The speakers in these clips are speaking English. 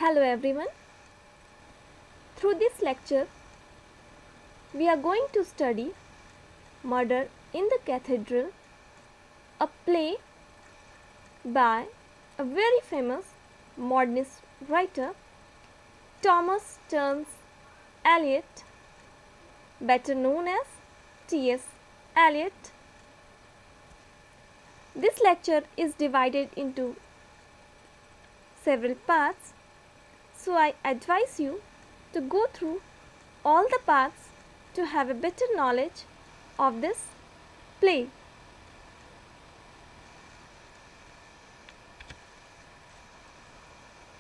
Hello everyone. Through this lecture, we are going to study Murder in the Cathedral, a play by a very famous modernist writer, Thomas Stearns Eliot, better known as T.S. Eliot. This lecture is divided into several parts, so I advise you to go through all the parts to have a better knowledge of this play.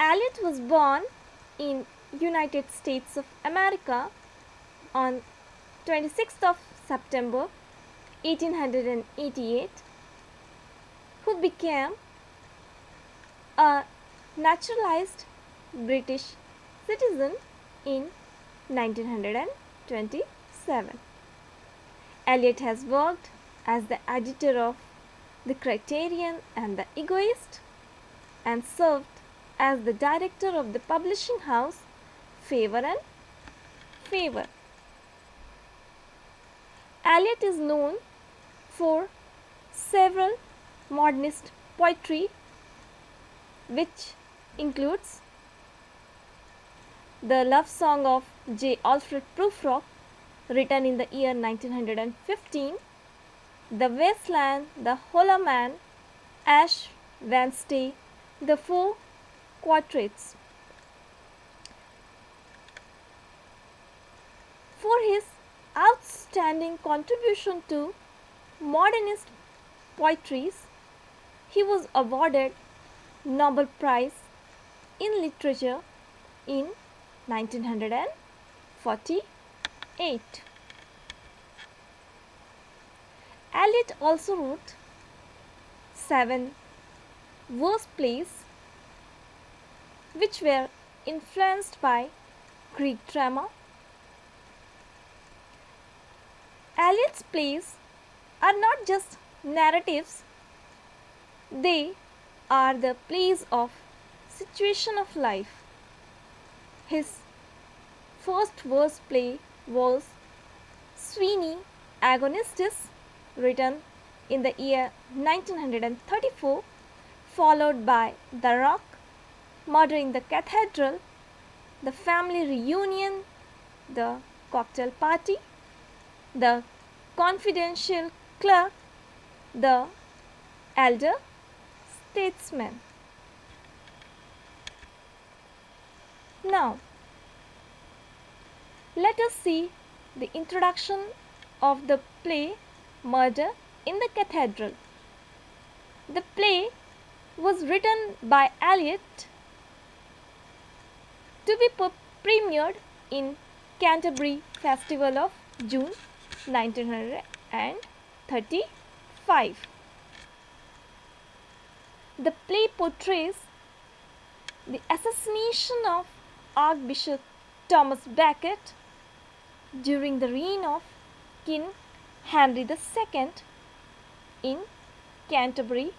Eliot was born in United States of America on 26th of September 1888, who became a naturalized British citizen in 1927. Eliot has worked as the editor of The Criterion and The Egoist and served as the director of the publishing house Faber and Faber. Eliot is known for several modernist poetry, which includes the love song of J. Alfred Prufrock, written in the year 1915, The Wasteland, The Hollow Man, Ash Wednesday, The Four Quartets. For his outstanding contribution to modernist poetries, he was awarded Nobel Prize in Literature in 1948. Eliot also wrote 7 verse plays which were influenced by Greek drama. Eliot's plays are not just narratives, they are the plays of situation of life. His first verse play was Sweeney Agonistes, written in the year 1934, followed by The Rock, Murder in the Cathedral, The Family Reunion, The Cocktail Party, The Confidential Clerk, The Elder Statesman. Now, let us see the introduction of the play Murder in the Cathedral. The play was written by Eliot to be premiered in Canterbury Festival of June 1935. The play portrays the assassination of Archbishop Thomas Becket during the reign of King Henry II in Canterbury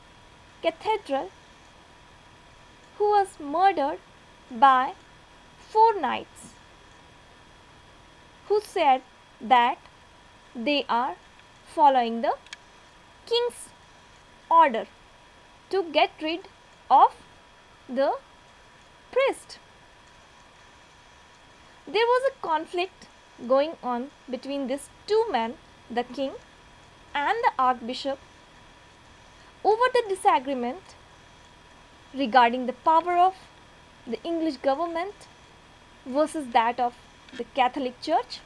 Cathedral, who was murdered by 4 knights who said that they are following the king's order to get rid of the priest. There was a conflict going on between these two men, the king and the archbishop, over the disagreement regarding the power of the English government versus that of the Catholic Church.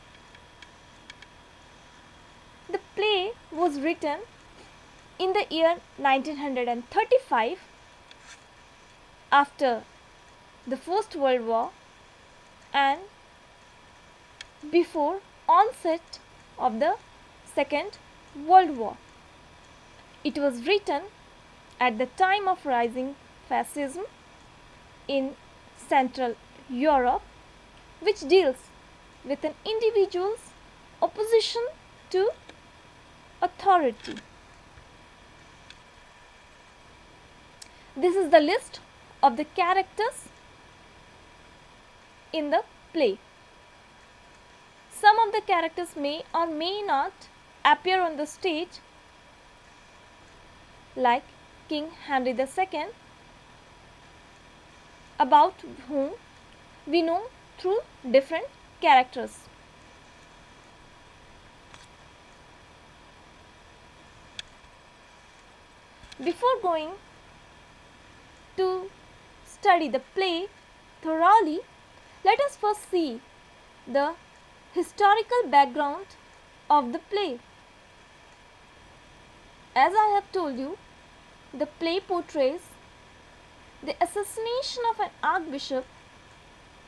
The play was written in the year 1935 after the First World War and before onset of the Second World War. It was written at the time of rising fascism in Central Europe, which deals with an individual's opposition to authority. This is the list of the characters in the play. Some of the characters may or may not appear on the stage, like King Henry II, about whom we know through different characters. Before going to study the play thoroughly, let us first see the historical background of the play. As I have told you, the play portrays the assassination of an archbishop,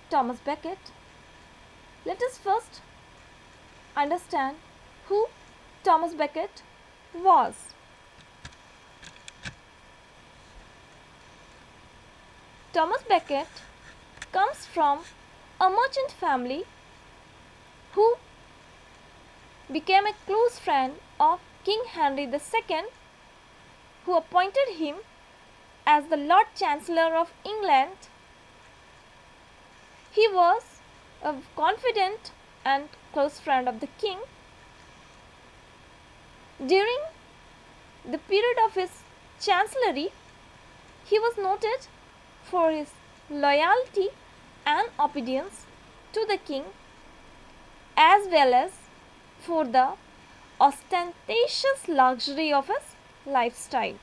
Thomas Becket. Let us first understand who Thomas Becket was. Thomas Becket comes from a merchant family who became a close friend of King Henry II, who appointed him as the Lord Chancellor of England. He was a confidant and close friend of the king. During the period of his chancellery, he was noted for his loyalty and obedience to the king, as well as for the ostentatious luxury of his lifestyle.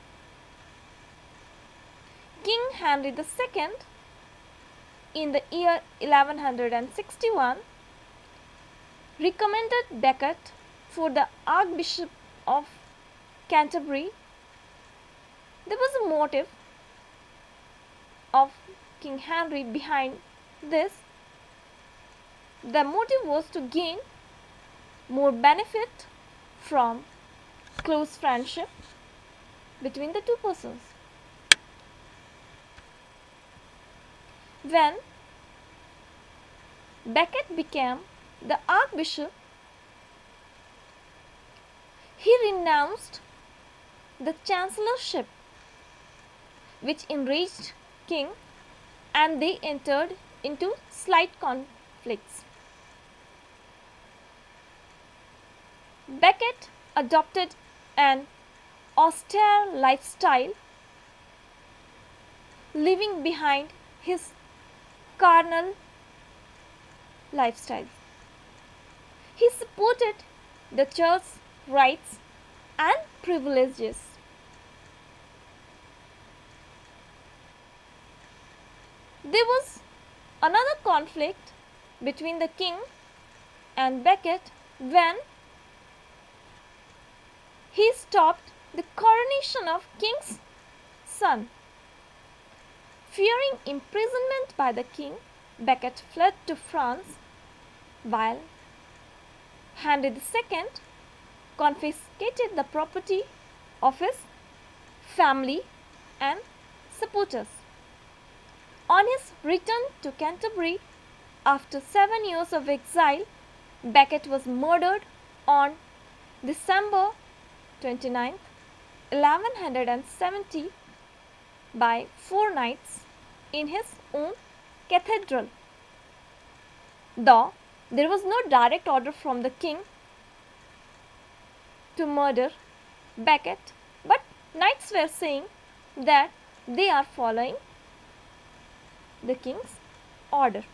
King Henry II, in the year 1161, recommended Becket for the Archbishop of Canterbury. There was a motive of King Henry behind this. The motive was to gain more benefit from close friendship between the two persons. When Becket became the archbishop, he renounced the chancellorship, which enraged king, and they entered into slight conflicts. Becket adopted an austere lifestyle, leaving behind his carnal lifestyle. He supported the church's rights and privileges. There was another conflict between the king and Becket when he stopped the coronation of king's son. Fearing imprisonment by the king, Becket fled to France, while Henry II confiscated the property of his family and supporters. On his return to Canterbury after 7 years of exile, Becket was murdered on December 29, 1170 by 4 knights in his own cathedral. Though there was no direct order from the king to murder Becket, but knights were saying that they are following the king's order.